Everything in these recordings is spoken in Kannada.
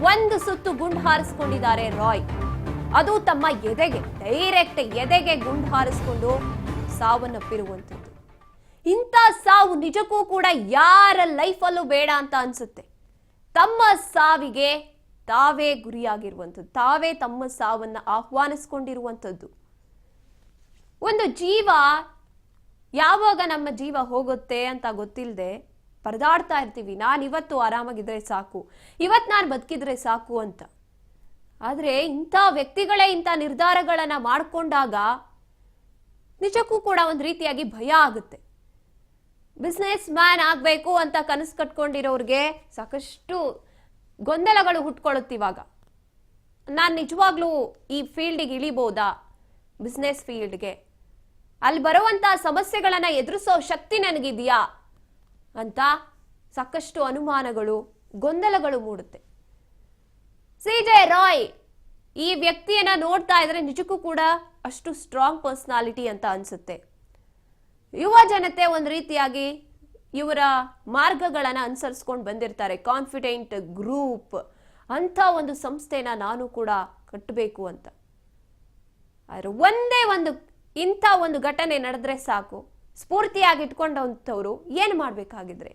ಒಂದು ಸುತ್ತು ಗುಂಡು ಹಾರಿಸಿಕೊಂಡಿದ್ದಾರೆ ರಾಯ್. ಅದು ತಮ್ಮ ಎದೆಗೆ, ಡೈರೆಕ್ಟ್ ಎದೆಗೆ ಗುಂಡು ಹಾರಿಸಿಕೊಂಡು ಸಾವನ್ನಪ್ಪಿರುವಂಥದ್ದು. ಇಂಥ ಸಾವು ನಿಜಕ್ಕೂ ಕೂಡ ಯಾರ ಲೈಫಲ್ಲೂ ಬೇಡ ಅಂತ ಅನ್ಸುತ್ತೆ. ತಮ್ಮ ಸಾವಿಗೆ ತಾವೇ ಗುರಿಯಾಗಿರುವಂಥದ್ದು, ತಾವೇ ತಮ್ಮ ಸಾವನ್ನ ಆಹ್ವಾನಿಸ್ಕೊಂಡಿರುವಂಥದ್ದು. ಒಂದು ಜೀವ ಯಾವಾಗ ನಮ್ಮ ಜೀವ ಹೋಗುತ್ತೆ ಅಂತ ಗೊತ್ತಿಲ್ಲದೆ ಪರದಾಡ್ತಾ ಇರ್ತೀವಿ. ನಾನು ಇವತ್ತು ಆರಾಮಾಗಿದ್ರೆ ಸಾಕು, ಇವತ್ತು ನಾನು ಬದುಕಿದ್ರೆ ಸಾಕು ಅಂತ. ಆದರೆ ಇಂಥ ವ್ಯಕ್ತಿಗಳೇ ಇಂಥ ನಿರ್ಧಾರಗಳನ್ನ ಮಾಡಿಕೊಂಡಾಗ ನಿಜಕ್ಕೂ ಕೂಡ ಒಂದು ರೀತಿಯಾಗಿ ಭಯ ಆಗುತ್ತೆ. ಬಿಸ್ನೆಸ್ ಮ್ಯಾನ್ ಆಗಬೇಕು ಅಂತ ಕನಸು ಕಟ್ಕೊಂಡಿರೋರಿಗೆ ಸಾಕಷ್ಟು ಗೊಂದಲಗಳು ಹುಟ್ಕೊಳ್ಳುತ್ತೆ. ಇವಾಗ ನಾನು ನಿಜವಾಗ್ಲೂ ಈ ಫೀಲ್ಡಿಗೆ ಇಳಿಬೋದಾ, ಬಿಸ್ನೆಸ್ ಫೀಲ್ಡ್ಗೆ, ಅಲ್ಲಿ ಬರುವಂತ ಸಮಸ್ಯೆಗಳನ್ನ ಎದುರಿಸೋ ಶಕ್ತಿ ನನಗಿದೆಯಾ ಅಂತ ಸಾಕಷ್ಟು ಅನುಮಾನಗಳು, ಗೊಂದಲಗಳು ಮೂಡುತ್ತೆ. ಸಿ.ಜೆ. ರಾಯ್ ಈ ವ್ಯಕ್ತಿಯನ್ನ ನೋಡ್ತಾ ಇದ್ರೆ ನಿಜಕ್ಕೂ ಕೂಡ ಅಷ್ಟು ಸ್ಟ್ರಾಂಗ್ ಪರ್ಸನಾಲಿಟಿ ಅಂತ ಅನ್ಸುತ್ತೆ. ಯುವ ಜನತೆ ಒಂದು ರೀತಿಯಾಗಿ ಇವರ ಮಾರ್ಗಗಳನ್ನ ಅನುಸರಿಸ್ಕೊಂಡು ಬಂದಿರ್ತಾರೆ. ಕಾನ್ಫಿಡೆಂಟ್ ಗ್ರೂಪ್ ಅಂತ ಒಂದು ಸಂಸ್ಥೆನ ನಾನು ಕೂಡ ಕಟ್ಟಬೇಕು ಅಂತ. ಆದ್ರೆ ಒಂದೇ ಒಂದು ಇಂಥ ಒಂದು ಘಟನೆ ನಡೆದ್ರೆ ಸಾಕು, ಸ್ಫೂರ್ತಿಯಾಗಿ ಇಟ್ಕೊಂಡಂಥವ್ರು ಏನು ಮಾಡ್ಬೇಕಾಗಿದ್ರೆ,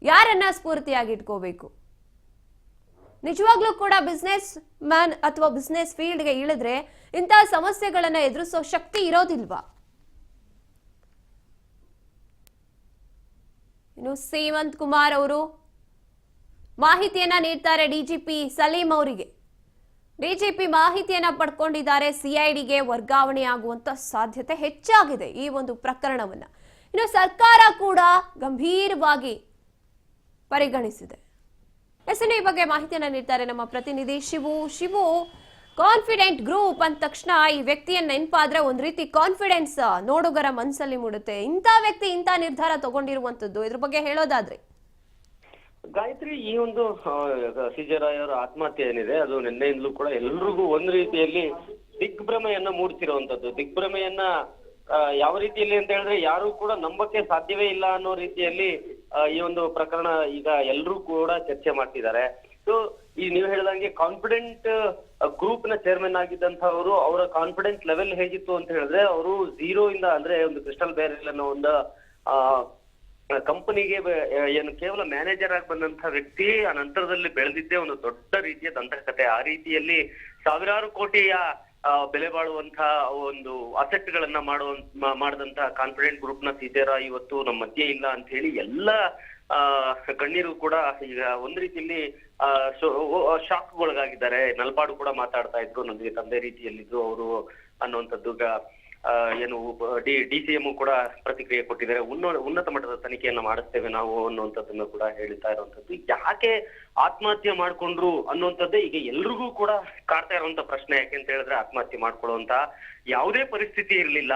ಯಾರನ್ನ ಸ್ಫೂರ್ತಿಯಾಗಿ ಇಟ್ಕೋಬೇಕು? ನಿಜವಾಗ್ಲೂ ಕೂಡ ಬಿಸ್ನೆಸ್ ಮ್ಯಾನ್ ಅಥವಾ ಬಿಸ್ನೆಸ್ ಫೀಲ್ಡ್ಗೆ ಇಳಿದ್ರೆ ಇಂಥ ಸಮಸ್ಯೆಗಳನ್ನ ಎದುರಿಸೋ ಶಕ್ತಿ ಇರೋದಿಲ್ವಾ? ಇನ್ನು ಸೇವಂತ್ ಕುಮಾರ್ ಅವರು ಮಾಹಿತಿಯನ್ನ ನೀಡ್ತಾರೆ ಡಿಜಿಪಿ ಸಲೀಂ ಅವರಿಗೆ. ಡಿಜಿಪಿ ಮಾಹಿತಿಯನ್ನ ಪಡ್ಕೊಂಡಿದ್ದಾರೆ. ಸಿಐಡಿಗೆ ವರ್ಗಾವಣೆ ಆಗುವಂತ ಸಾಧ್ಯತೆ ಹೆಚ್ಚಾಗಿದೆ ಈ ಒಂದು ಪ್ರಕರಣವನ್ನ. ಇನ್ನು ಸರ್ಕಾರ ಕೂಡ ಗಂಭೀರವಾಗಿ ಪರಿಗಣಿಸಿದೆ. ಈ ಬಗ್ಗೆ ಮಾಹಿತಿಯನ್ನ ನೀಡ್ತಾರೆ ನಮ್ಮ ಪ್ರತಿನಿಧಿ ಶಿವು. ಕಾನ್ಫಿಡೆಂಟ್ ಗ್ರೂಪ್ ಅಂದ ತಕ್ಷಣ ಈ ವ್ಯಕ್ತಿಯನ್ನ ನೆನಪಾದ್ರೆ ಒಂದ್ ರೀತಿ ಕಾನ್ಫಿಡೆನ್ಸ್ ನೋಡುಗರ ಮನಸ್ಸಲ್ಲಿ ಮೂಡುತ್ತೆ. ಇಂಥ ವ್ಯಕ್ತಿ ಇಂಥ ನಿರ್ಧಾರ ತಗೊಂಡಿರುವಂತದ್ದು, ಇದ್ರ ಬಗ್ಗೆ ಹೇಳೋದಾದ್ರೆ ಗಾಯತ್ರಿ, ಈ ಒಂದು ಸಿ.ಜೆ. ರಾಯ್ ಅವರ ಆತ್ಮಹತ್ಯೆ ಏನಿದೆ ಅದು ನಿನ್ನೆಯಿಂದಲೂ ಕೂಡ ಎಲ್ರಿಗೂ ಒಂದು ರೀತಿಯಲ್ಲಿ ದಿಗ್ಭ್ರಮೆಯನ್ನ ಮೂಡ್ತಿರುವಂತದ್ದು. ದಿಗ್ಭ್ರಮೆಯನ್ನ ಯಾವ ರೀತಿಯಲ್ಲಿ ಅಂತ ಹೇಳಿದ್ರೆ ಯಾರು ಕೂಡ ನಂಬಕ್ಕೆ ಸಾಧ್ಯವೇ ಇಲ್ಲ ಅನ್ನೋ ರೀತಿಯಲ್ಲಿ ಈ ಒಂದು ಪ್ರಕರಣ ಈಗ ಎಲ್ಲರೂ ಕೂಡ ಚರ್ಚೆ ಮಾಡ್ತಿದ್ದಾರೆ. ಸೊ ಈ ನೀವು ಹೇಳಿದಂಗೆ ಕಾನ್ಫಿಡೆಂಟ್ ಗ್ರೂಪ್ ನ ಚೇರ್ಮನ್ ಆಗಿದ್ದಂತವರು, ಅವರ ಕಾನ್ಫಿಡೆನ್ಸ್ ಲೆವೆಲ್ ಹೇಗಿತ್ತು ಅಂತ ಹೇಳಿದ್ರೆ ಅವರು 0 ಇಂದ ಅಂದ್ರೆ ಒಂದು ಕ್ರಿಸ್ಟಲ್ ಬೇರೆಲ್ ಅನ್ನೋ ಒಂದು ಕಂಪನಿಗೆ ಏನು ಕೇವಲ ಮ್ಯಾನೇಜರ್ ಆಗಿ ಬಂದಂತ ವ್ಯಕ್ತಿ ಆ ನಂತರದಲ್ಲಿ ಬೆಳೆದಿದ್ದೇ ಒಂದು ದೊಡ್ಡ ರೀತಿಯ ದಂತಕಥೆ. ಆ ರೀತಿಯಲ್ಲಿ ಸಾವಿರಾರು ಕೋಟಿಯ ಬೆಲೆ ಬಾಳುವಂತಹ ಒಂದು ಅಸೆಟ್ ಗಳನ್ನ ಮಾಡಿದಂತ ಕಾನ್ಫಿಡೆಂಟ್ ಗ್ರೂಪ್ ನ ಸಿ.ಜೆ. ರಾಯ್ ಇವತ್ತು ನಮ್ಮ ಮಧ್ಯೆ ಇಲ್ಲ ಅಂತ ಹೇಳಿ ಎಲ್ಲ ಗಣ್ಯರು ಕೂಡ ಈಗ ಒಂದ್ ರೀತಿಯಲ್ಲಿ ಶಾಕ್ಗೊಳಗಾಗಿದ್ದಾರೆ. ನಲ್ಪಾಡು ಕೂಡ ಮಾತಾಡ್ತಾ ಇದ್ರು, ನನಗೆ ತಂದೆ ರೀತಿಯಲ್ಲಿದ್ರು ಅವರು ಅನ್ನುವಂಥದ್ದು. ಏನು ಡಿ.ಸಿ.ಎಂ ಕೂಡ ಪ್ರತಿಕ್ರಿಯೆ ಕೊಟ್ಟಿದ್ದಾರೆ. ಉನ್ನತ ಮಟ್ಟದ ತನಿಖೆಯನ್ನ ಮಾಡಿಸ್ತೇವೆ ನಾವು ಅನ್ನುವಂಥದ್ದನ್ನ ಕೂಡ ಹೇಳ್ತಾ ಇರುವಂತದ್ದು. ಯಾಕೆ ಆತ್ಮಹತ್ಯೆ ಮಾಡ್ಕೊಂಡ್ರು ಅನ್ನುವಂಥದ್ದೇ ಈಗ ಎಲ್ರಿಗೂ ಕೂಡ ಕಾಡ್ತಾ ಇರುವಂತ ಪ್ರಶ್ನೆ. ಯಾಕೆ ಅಂತ ಹೇಳಿದ್ರೆ ಆತ್ಮಹತ್ಯೆ ಮಾಡ್ಕೊಳ್ಳುವಂತ ಯಾವುದೇ ಪರಿಸ್ಥಿತಿ ಇರ್ಲಿಲ್ಲ.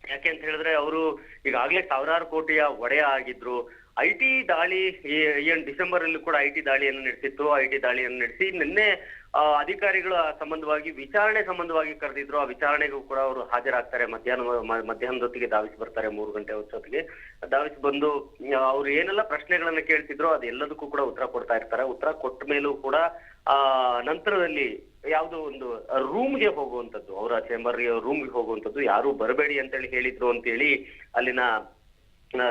ಯಾಕೆ ಅಂತ ಹೇಳಿದ್ರೆ ಅವರು ಈಗಾಗ್ಲೇ ಸಾವಿರಾರು ಕೋಟಿಯ ಒಡೆಯ ಆಗಿದ್ರು. ಐಟಿ ದಾಳಿ ಏನ್ ಡಿಸೆಂಬರ್ ಅಲ್ಲಿ ಕೂಡ ಐಟಿ ದಾಳಿಯನ್ನು ನಡೆಸಿತ್ತು. ಐಟಿ ದಾಳಿಯನ್ನು ನಡೆಸಿ ನಿನ್ನೆ ಅಧಿಕಾರಿಗಳ ಸಂಬಂಧವಾಗಿ ವಿಚಾರಣೆ ಸಂಬಂಧವಾಗಿ ಕರೆದಿದ್ರು. ಆ ವಿಚಾರಣೆಗೂ ಕೂಡ ಅವರು ಹಾಜರಾಗ್ತಾರೆ. ಮಧ್ಯಾಹ್ನದೊತ್ತಿಗೆ ಧಾವಿಸಿ ಬರ್ತಾರೆ. 3 ಗಂಟೆ ಹೊತ್ತಿಗೆ ಧಾವಿಸಿ ಬಂದು ಅವ್ರು ಏನೆಲ್ಲ ಪ್ರಶ್ನೆಗಳನ್ನ ಕೇಳ್ತಿದ್ರು ಅದೆಲ್ಲದಕ್ಕೂ ಕೂಡ ಉತ್ತರ ಕೊಡ್ತಾ ಇರ್ತಾರೆ. ಉತ್ತರ ಕೊಟ್ಟ ಮೇಲೂ ಕೂಡ ನಂತರದಲ್ಲಿ ಯಾವ್ದೋ ಒಂದು ರೂಮ್ಗೆ ಹೋಗುವಂತದ್ದು, ಅವರ ಚೇಂಬರ್ ರೂಮ್ಗೆ ಹೋಗುವಂತದ್ದು, ಯಾರು ಬರಬೇಡಿ ಅಂತೇಳಿ ಹೇಳಿದ್ರು ಅಂತೇಳಿ ಅಲ್ಲಿನ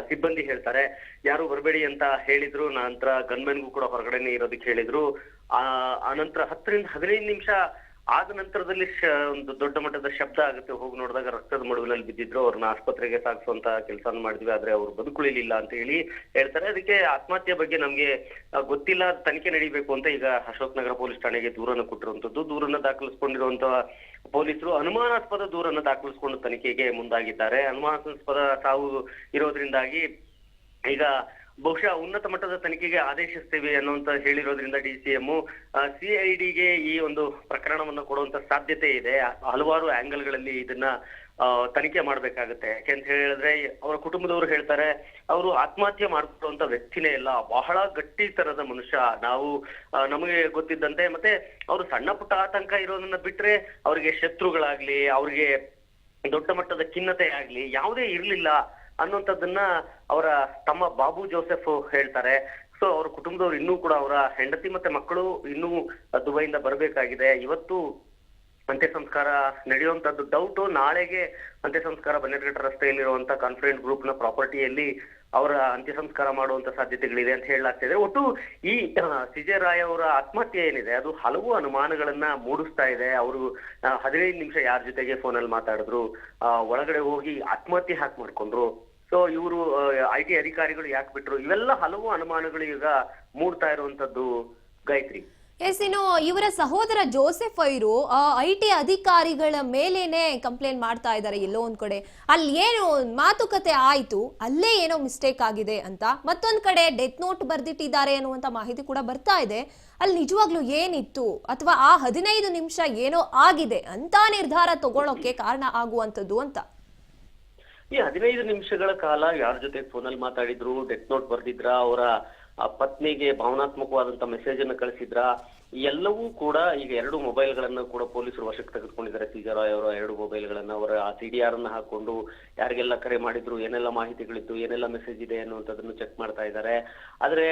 ಸಿಬ್ಬಂದಿ ಹೇಳ್ತಾರೆ. ಯಾರು ಬರಬೇಡಿ ಅಂತ ಹೇಳಿದ್ರು. ನಂತರ ಗನ್ಮೆನ್ಗೂ ಕೂಡ ಹೊರಗಡೆನೆ ಇರೋದಕ್ಕೆ ಹೇಳಿದ್ರು. ಆ ನಂತರ 10 ರಿಂದ 15 ನಿಮಿಷ ಆದ ನಂತರದಲ್ಲಿ ಒಂದು ದೊಡ್ಡ ಮಟ್ಟದ ಶಬ್ದ ಆಗುತ್ತೆ. ಹೋಗಿ ನೋಡಿದಾಗ ರಕ್ತದ ಮಡುವಿನಲ್ಲಿ ಬಿದ್ದಿದ್ರು. ಅವ್ರನ್ನ ಆಸ್ಪತ್ರೆಗೆ ಸಾಗಿಸುವಂತ ಕೆಲಸ ಮಾಡಿದ್ವಿ, ಆದ್ರೆ ಅವ್ರು ಬದುಕುಳಿಲಿಲ್ಲ ಅಂತ ಹೇಳಿ ಹೇಳ್ತಾರೆ. ಅದಕ್ಕೆ ಆತ್ಮಹತ್ಯೆ ಬಗ್ಗೆ ನಮ್ಗೆ ಗೊತ್ತಿಲ್ಲ, ತನಿಖೆ ನಡೀಬೇಕು ಅಂತ ಈಗ ಅಶೋಕ್ ನಗರ ಪೊಲೀಸ್ ಠಾಣೆಗೆ ದೂರನ್ನು ಕೊಟ್ಟಿರುವಂತದ್ದು. ದೂರನ್ನ ದಾಖಲಿಸಿಕೊಂಡಿರುವಂತ ಪೊಲೀಸರು ಅನುಮಾನಾಸ್ಪದ ದೂರನ್ನು ದಾಖಲಿಸಿಕೊಂಡು ತನಿಖೆಗೆ ಮುಂದಾಗಿದ್ದಾರೆ. ಅನುಮಾನಾಸ್ಪದ ಸಾವು ಇರೋದ್ರಿಂದಾಗಿ ಈಗ ಬಹುಶಃ ಉನ್ನತ ಮಟ್ಟದ ತನಿಖೆಗೆ ಆದೇಶಿಸ್ತೇವೆ ಅನ್ನುವಂತ ಹೇಳಿರೋದ್ರಿಂದ ಡಿ.ಸಿ.ಎಂ ಸಿಐಡಿಗೆ ಈ ಒಂದು ಪ್ರಕರಣವನ್ನು ಕೊಡುವಂತ ಸಾಧ್ಯತೆ ಇದೆ. ಹಲವಾರು ಆಂಗಲ್ಗಳಲ್ಲಿ ಇದನ್ನ ತನಿಖೆ ಮಾಡ್ಬೇಕಾಗತ್ತೆ. ಯಾಕೆಂತ ಹೇಳಿದ್ರೆ ಅವರ ಕುಟುಂಬದವರು ಹೇಳ್ತಾರೆ, ಅವರು ಆತ್ಮಹತ್ಯೆ ಮಾಡ್ಕೊಳ್ಳುವಂತ ವ್ಯಕ್ತಿನೇ ಇಲ್ಲ, ಬಹಳ ಗಟ್ಟಿ ತರದ ಮನುಷ್ಯ. ನಮಗೆ ಗೊತ್ತಿದ್ದಂತೆ ಮತ್ತೆ ಅವರು ಸಣ್ಣ ಪುಟ್ಟ ಆತಂಕ ಇರೋದನ್ನ ಬಿಟ್ರೆ ಅವ್ರಿಗೆ ಶತ್ರುಗಳಾಗ್ಲಿ, ಅವ್ರಿಗೆ ದೊಡ್ಡ ಮಟ್ಟದ ಖಿನ್ನತೆ ಆಗ್ಲಿ ಯಾವುದೇ ಇರ್ಲಿಲ್ಲ ಅನ್ನುವಂಥದ್ದನ್ನ ಅವರ ತಮ್ಮ ಬಾಬು ಜೋಸೆಫ್ ಹೇಳ್ತಾರೆ. ಸೊ ಅವ್ರ ಕುಟುಂಬದವ್ರು ಇನ್ನೂ ಕೂಡ ಅವರ ಹೆಂಡತಿ ಮತ್ತೆ ಮಕ್ಕಳು ಇನ್ನೂ ದುಬೈಯಿಂದ ಬರಬೇಕಾಗಿದೆ. ಇವತ್ತು ಅಂತ್ಯ ಸಂಸ್ಕಾರ ನಡೆಯುವಂತದ್ದು ಡೌಟು. ನಾಳೆಗೆ ಅಂತ್ಯ ಸಂಸ್ಕಾರ ಬನ್ನೇರುಘಟ್ಟ ರಸ್ತೆಯಲ್ಲಿರುವಂತ ಕಾನ್ಫಿಡೆಂಟ್ ಗ್ರೂಪ್ ನ ಪ್ರಾಪರ್ಟಿಯಲ್ಲಿ ಅವರ ಅಂತ್ಯ ಸಂಸ್ಕಾರ ಮಾಡುವಂತ ಸಾಧ್ಯತೆಗಳಿದೆ ಅಂತ ಹೇಳಲಾಗ್ತಿದೆ. ಒಟ್ಟು ಈ ಸಿಜೆ ರಾಯ್ ಅವರ ಆತ್ಮಹತ್ಯೆ ಏನಿದೆ ಅದು ಹಲವು ಅನುಮಾನಗಳನ್ನ ಮೂಡಿಸ್ತಾ ಇದೆ. ಅವರು 15 ನಿಮಿಷ ಯಾರ ಜೊತೆಗೆ ಫೋನಲ್ಲಿ ಮಾತಾಡಿದ್ರು, ಒಳಗಡೆ ಹೋಗಿ ಆತ್ಮಹತ್ಯೆ ಹಾಕಿ ಮಾಡ್ಕೊಂಡ್ರು, ಸೊ ಇವರು IT ಅಧಿಕಾರಿಗಳು ಯಾಕೆ ಬಿಟ್ರು, ಇವೆಲ್ಲ ಹಲವು ಅನುಮಾನಗಳು ಈಗ ಮೂಡ್ತಾ ಇರುವಂತದ್ದು ಗಾಯತ್ರಿ. ಎಸ್, ಇನ್ನು ಇವರ ಸಹೋದರ ಜೋಸೆಫ್ ಅವರು IT ಅಧಿಕಾರಿಗಳ ಮೇಲೇನೆ ಕಂಪ್ಲೇಂಟ್ ಮಾಡ್ತಾ ಇದ್ದಾರೆ. ಎಲ್ಲೋ ಒಂದ್ ಕಡೆ ಅಲ್ಲಿ ಏನು ಮಾತುಕತೆ ಆಯ್ತು, ಅಲ್ಲೇ ಏನೋ ಮಿಸ್ಟೇಕ್ ಆಗಿದೆ ಅಂತ, ಮತ್ತೊಂದ್ ಕಡೆ ಡೆತ್ ನೋಟ್ ಬರ್ದಿಟ್ಟಿದ್ದಾರೆ ಅನ್ನುವಂತ ಮಾಹಿತಿ ಕೂಡ ಬರ್ತಾ ಇದೆ. ಅಲ್ಲಿ ನಿಜವಾಗ್ಲೂ ಏನಿತ್ತು ಅಥವಾ ಆ 15 ನಿಮಿಷ ಏನೋ ಆಗಿದೆ ಅಂತ ನಿರ್ಧಾರ ತಗೊಳ್ಳೋಕೆ ಕಾರಣ ಆಗುವಂತದ್ದು ಅಂತ. ಈ 15 ನಿಮಿಷಗಳ ಕಾಲ ಯಾರ ಜೊತೆ ಫೋನಲ್ಲಿ ಮಾತಾಡಿದ್ರು, ಡೆತ್ ನೋಟ್ ಬರ್ದಿದ್ರ, ಅವರ ಪತ್ನಿಗೆ ಭಾವನಾತ್ಮಕವಾದಂತ ಮೆಸೇಜ್ ಅನ್ನು ಕಳಿಸಿದ್ರ, ಎಲ್ಲವೂ ಕೂಡ ಈಗ 2 ಮೊಬೈಲ್ಗಳನ್ನ ಕೂಡ ಪೊಲೀಸರು ವಶಕ್ಕೆ ತೆಗೆದುಕೊಂಡಿದ್ದಾರೆ. ಸಿಜೆ ರಾಯ್ ಅವರ 2 ಮೊಬೈಲ್ಗಳನ್ನ ಅವರ CDR ಅನ್ನ ಹಾಕೊಂಡು ಯಾರಿಗೆಲ್ಲ ಕರೆ ಮಾಡಿದ್ರು, ಏನೆಲ್ಲ ಮಾಹಿತಿಗಳಿತ್ತು, ಏನೆಲ್ಲ ಮೆಸೇಜ್ ಇದೆ ಅನ್ನುವಂಥದ್ದನ್ನು ಚೆಕ್ ಮಾಡ್ತಾ ಇದ್ದಾರೆ. ಆದ್ರೆ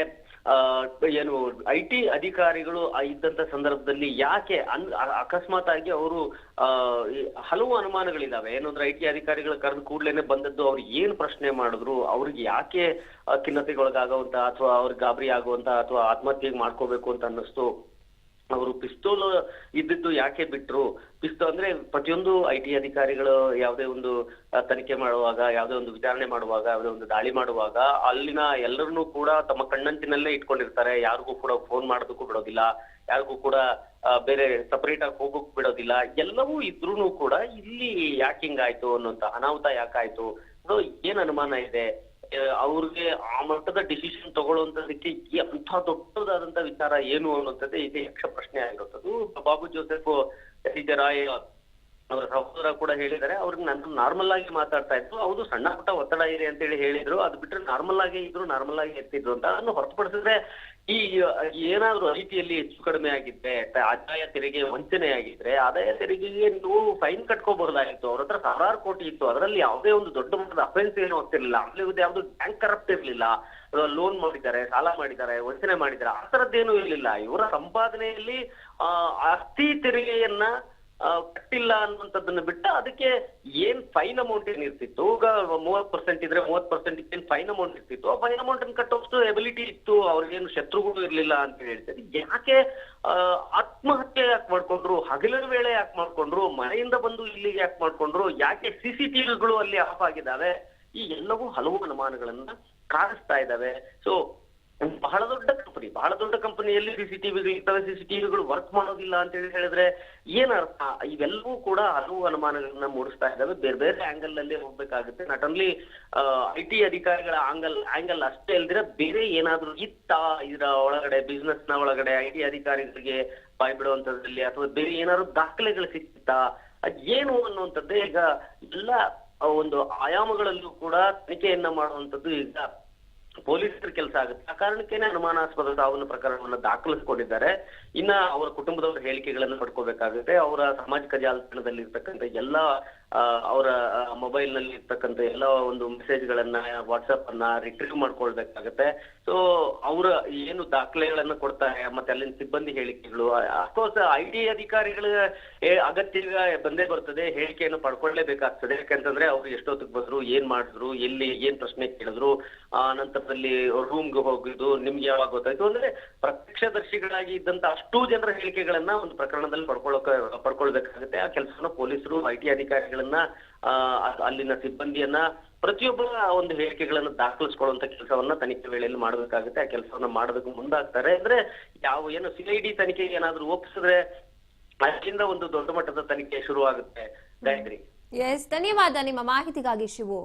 ಏನು IT ಅಧಿಕಾರಿಗಳು ಇದ್ದಂತ ಸಂದರ್ಭದಲ್ಲಿ ಯಾಕೆ ಅಕಸ್ಮಾತ್ ಆಗಿ ಅವರು ಹಲವು ಅನುಮಾನಗಳಿದಾವೆ. ಏನಂದ್ರೆ IT ಅಧಿಕಾರಿಗಳು ಕರೆದು ಕೂಡ್ಲೇನೆ ಬಂದದ್ದು, ಅವ್ರು ಏನ್ ಪ್ರಶ್ನೆ ಮಾಡಿದ್ರು, ಅವ್ರಿಗೆ ಯಾಕೆ ಖಿನ್ನತೆಗೊಳಗಾಗುವಂತ ಅಥವಾ ಅವ್ರಿಗೆ ಗಾಬರಿ ಆಗುವಂತ ಅಥವಾ ಆತ್ಮಹತ್ಯೆ ಮಾಡ್ಕೋಬೇಕು ಅಂತ ಅನ್ನಿಸ್ತು, ಅವರು ಪಿಸ್ತೂಲ್ ಇದ್ದಿದ್ದು ಯಾಕೆ ಬಿಟ್ರು, ಅಂದ್ರೆ ಪ್ರತಿಯೊಂದು IT ಅಧಿಕಾರಿಗಳು ಯಾವುದೇ ಒಂದು ತನಿಖೆ ಮಾಡುವಾಗ, ಯಾವುದೇ ಒಂದು ವಿಚಾರಣೆ ಮಾಡುವಾಗ, ಯಾವುದೇ ಒಂದು ದಾಳಿ ಮಾಡುವಾಗ ಅಲ್ಲಿನ ಎಲ್ಲರನ್ನೂ ಕೂಡ ತಮ್ಮ ಕಣ್ಣಂಚಿನಲ್ಲೇ ಇಟ್ಕೊಂಡಿರ್ತಾರೆ. ಯಾರಿಗೂ ಕೂಡ ಫೋನ್ ಮಾಡೋದಕ್ಕೂ ಬಿಡೋದಿಲ್ಲ, ಯಾರಿಗೂ ಕೂಡ ಬೇರೆ ಸಪರೇಟ್ ಆಗಿ ಹೋಗೋಕ್ ಬಿಡೋದಿಲ್ಲ. ಎಲ್ಲವೂ ಇದ್ರೂನು ಕೂಡ ಇಲ್ಲಿ ಯಾಕೆ ಹಿಂಗಾಯ್ತು ಅನ್ನೋಂತ ಅನಾಹುತ ಯಾಕಾಯ್ತು, ಏನ್ ಅನುಮಾನ ಇದೆ, ಅವ್ರಿಗೆ ಆ ಮಟ್ಟದ ಡಿಸಿಷನ್ ತಗೊಳ್ಳುವಂತದಕ್ಕೆ ಅಂಥ ದೊಡ್ಡದಾದಂತ ವಿಚಾರ ಏನು ಅನ್ನುವಂಥದ್ದೇ ಇದು ಯಕ್ಷ ಪ್ರಶ್ನೆ ಆಗಿರುತ್ತದು. ಬಾಬು ಜೋಸೆಫ್ ಸಿಜೆ ರಾಯ್ ಅವರ ಸಹೋದರ ಕೂಡ ಹೇಳಿದ್ದಾರೆ, ಅವ್ರಿಗೆ ನಾನು ನಾರ್ಮಲ್ ಆಗಿ ಮಾತಾಡ್ತಾ ಇದ್ರು, ಹೌದು ಸಣ್ಣ ಪುಟ್ಟ ಒತ್ತಡ ಇದೆ ಅಂತ ಹೇಳಿ ಹೇಳಿದ್ರು, ಅದು ಬಿಟ್ರೆ ನಾರ್ಮಲ್ ಆಗಿ ಇದ್ರು, ನಾರ್ಮಲ್ ಆಗಿ ಇರ್ತಿದ್ರು ಅಂತ. ಅದನ್ನು ಹೊರತುಪಡಿಸಿದ್ರೆ ಈ ಏನಾದ್ರು ರೀತಿಯಲ್ಲಿ ಹೆಚ್ಚು ಕಡಿಮೆ ಆಗಿದ್ರೆ, ಆದಾಯ ತೆರಿಗೆ ವಂಚನೆ ಆಗಿದ್ರೆ, ಆದಾಯ ತೆರಿಗೆಗೆ ನೀವು ಫೈನ್ ಕಟ್ಕೋಬಹುದಾಗಿತ್ತು. ಅವ್ರ ಹತ್ರ 1000 ಕೋಟಿ ಇತ್ತು, ಅದರಲ್ಲಿ ಯಾವುದೇ ಒಂದು ದೊಡ್ಡ ಮಟ್ಟದ ಅಫೆನ್ಸ್ ಏನು ಆಗ್ತಿರ್ಲಿಲ್ಲ. ಆಮೇಲೆ ಯಾವ್ದು ಬ್ಯಾಂಕ್ ಕರಪ್ಟ್ ಇರ್ಲಿಲ್ಲ, ಲೋನ್ ಮಾಡಿದ್ದಾರೆ, ಸಾಲ ಮಾಡಿದ್ದಾರೆ, ವಂಚನೆ ಮಾಡಿದ್ದಾರೆ, ಆ ತರದ್ದೇನು ಇರ್ಲಿಲ್ಲ. ಇವರ ಸಂಪಾದನೆಯಲ್ಲಿ ಆಸ್ತಿ ತೆರಿಗೆಯನ್ನ ಕಟ್ಟಿಲ್ಲ ಅನ್ನುವಂಥದ್ದನ್ನ ಬಿಟ್ಟ ಅದಕ್ಕೆ ಏನ್ ಫೈನ್ ಅಮೌಂಟ್ ಏನಿರ್ತಿತ್ತು, ಈಗ 30% ಇದ್ರೆ 30% ಏನ್ ಫೈನ್ ಅಮೌಂಟ್ ಇರ್ತಿತ್ತು, ಆ ಫೈನ್ ಅಮೌಂಟ್ ಅನ್ನು ಕಟ್ಟೋಷ್ಟು ಎಬಿಲಿಟಿ ಇತ್ತು, ಅವ್ರಿಗೇನು ಶತ್ರುಗಳು ಇರ್ಲಿಲ್ಲ ಅಂತ ಹೇಳ್ತಾರೆ. ಯಾಕೆ ಆತ್ಮಹತ್ಯೆ ಯಾಕೆ ಮಾಡ್ಕೊಂಡ್ರು, ಹಗಲಿನ ವೇಳೆ ಯಾಕೆ ಮಾಡ್ಕೊಂಡ್ರು, ಮನೆಯಿಂದ ಬಂದು ಇಲ್ಲಿಗೆ ಯಾಕೆ ಮಾಡ್ಕೊಂಡ್ರು, ಯಾಕೆ CCTVಗಳು ಅಲ್ಲಿ ಆಫ್ ಆಗಿದ್ದಾವೆ, ಈ ಎಲ್ಲವೂ ಹಲವು ಅನುಮಾನಗಳನ್ನ ಕಾಣಿಸ್ತಾ ಇದ್ದಾವೆ. ಸೊ ಬಹಳ ದೊಡ್ಡ ಕಂಪನಿಯಲ್ಲಿ CCTVಗಳಿರ್ತವೆ, CCTVಗಳು ವರ್ಕ್ ಮಾಡೋದಿಲ್ಲ ಅಂತ ಹೇಳಿದ್ರೆ ಏನರ್ಥ? ಇವೆಲ್ಲವೂ ಕೂಡ ಹಲವು ಅನುಮಾನಗಳನ್ನ ಮೂಡಿಸ್ತಾ ಇದ್ದಾವೆ. ಬೇರೆ ಬೇರೆ ಆಂಗಲ್ ಅಲ್ಲಿ ಹೋಗ್ಬೇಕಾಗುತ್ತೆ. ನಾಟ್ ಓನ್ಲಿ IT ಅಧಿಕಾರಿಗಳ ಆಂಗಲ್ ಅಷ್ಟೇ ಅಲ್ದಿರ ಬೇರೆ ಏನಾದ್ರು ಇದರ ಒಳಗಡೆ, ಬಿಸ್ನೆಸ್ ನ ಒಳಗಡೆ IT ಅಧಿಕಾರಿಗಳಿಗೆ ಬಾಯ್ ಬಿಡುವಂತದ್ರಲ್ಲಿ ಅಥವಾ ಬೇರೆ ಏನಾದ್ರು ದಾಖಲೆಗಳು ಸಿಕ್ತಾ ಏನು ಅನ್ನುವಂಥದ್ದೇ ಈಗ ಎಲ್ಲ ಒಂದು ಆಯಾಮಗಳಲ್ಲೂ ಕೂಡ ತನಿಖೆಯನ್ನ ಮಾಡುವಂಥದ್ದು ಈಗ ಪೊಲೀಸರ ಕೆಲಸ ಆಗುತ್ತೆ. ಆ ಕಾರಣಕ್ಕೇನೆ ಅನುಮಾನಾಸ್ಪದ ಸಾವನ್ನ ಪ್ರಕರಣವನ್ನ ದಾಖಲಿಸಿಕೊಂಡಿದ್ದಾರೆ. ಇನ್ನ ಅವರ ಕುಟುಂಬದವರ ಹೇಳಿಕೆಗಳನ್ನು ಪಡ್ಕೋಬೇಕಾಗುತ್ತೆ. ಅವರ ಸಾಮಾಜಿಕ ಜಾಲತಾಣದಲ್ಲಿ ಇರ್ತಕ್ಕಂಥ ಎಲ್ಲಾ ಅವರ ಮೊಬೈಲ್ ನಲ್ಲಿ ಇರ್ತಕ್ಕಂಥ ಎಲ್ಲ ಒಂದು ಮೆಸೇಜ್ಗಳನ್ನ, ವಾಟ್ಸ್ಆಪ್ ಅನ್ನ ರಿಟ್ರೀವ್ ಮಾಡ್ಕೊಳ್ಬೇಕಾಗತ್ತೆ. ಸೊ ಅವರ ಏನು ದಾಖಲೆಗಳನ್ನ ಕೊಡ್ತಾರೆ, ಮತ್ತೆ ಅಲ್ಲಿನ ಸಿಬ್ಬಂದಿ ಹೇಳಿಕೆಗಳು, ಅಫ್ಕೋರ್ಸ್ IT ಅಧಿಕಾರಿಗಳ ಅಗತ್ಯ ಬಂದೇ ಬರ್ತದೆ, ಹೇಳಿಕೆಯನ್ನು ಪಡ್ಕೊಳ್ಳೇಬೇಕಾಗ್ತದೆ. ಯಾಕಂತಂದ್ರೆ ಅವ್ರು ಎಷ್ಟೊತ್ತಿಗೆ ಬಂದ್ರು, ಏನ್ ಮಾಡಿದ್ರು, ಎಲ್ಲಿ ಏನ್ ಪ್ರಶ್ನೆ ಕೇಳಿದ್ರು, ನಂತರದಲ್ಲಿ ರೂಮ್ಗೆ ಹೋಗಿದ್ದು ನಿಮ್ಗೆ ಯಾವಾಗ ಗೊತ್ತಾಯ್ತು, ಅಂದ್ರೆ ಪ್ರತ್ಯಕ್ಷದರ್ಶಿಗಳಾಗಿ ಇದ್ದಂತ ಅಷ್ಟೂ ಜನರ ಹೇಳಿಕೆಗಳನ್ನ ಒಂದು ಪ್ರಕರಣದಲ್ಲಿ ಪಡ್ಕೊಳ್ಬೇಕಾಗುತ್ತೆ. ಆ ಕೆಲಸನ ಪೊಲೀಸರು, IT ಅಧಿಕಾರಿಗಳನ್ನ, ಅಲ್ಲಿನ ಸಿಬ್ಬಂದಿಯನ್ನ, ಪ್ರತಿಯೊಬ್ಬರ ಒಂದು ಹೇಳಿಕೆಗಳನ್ನ ದಾಖಲಿಸ್ಕೊಳ್ಳುವಂತ ಕೆಲಸವನ್ನ ತನಿಖೆ ವೇಳೆಯಲ್ಲಿ ಮಾಡಬೇಕಾಗುತ್ತೆ. ಆ ಕೆಲಸವನ್ನ ಮಾಡೋದಕ್ಕೆ ಮುಂದಾಗ್ತಾರೆ. ಅಂದ್ರೆ ಏನು CID ತನಿಖೆಗೆ ಏನಾದ್ರು ಒಪ್ಪಿಸಿದ್ರೆ ಅಲ್ಲಿಂದ ಒಂದು ದೊಡ್ಡ ಮಟ್ಟದ ತನಿಖೆ ಶುರು ಆಗುತ್ತೆ. ಗಾಯತ್ರಿ, ಎಸ್, ಧನ್ಯವಾದ ನಿಮ್ಮ ಮಾಹಿತಿಗಾಗಿ ಶಿವು.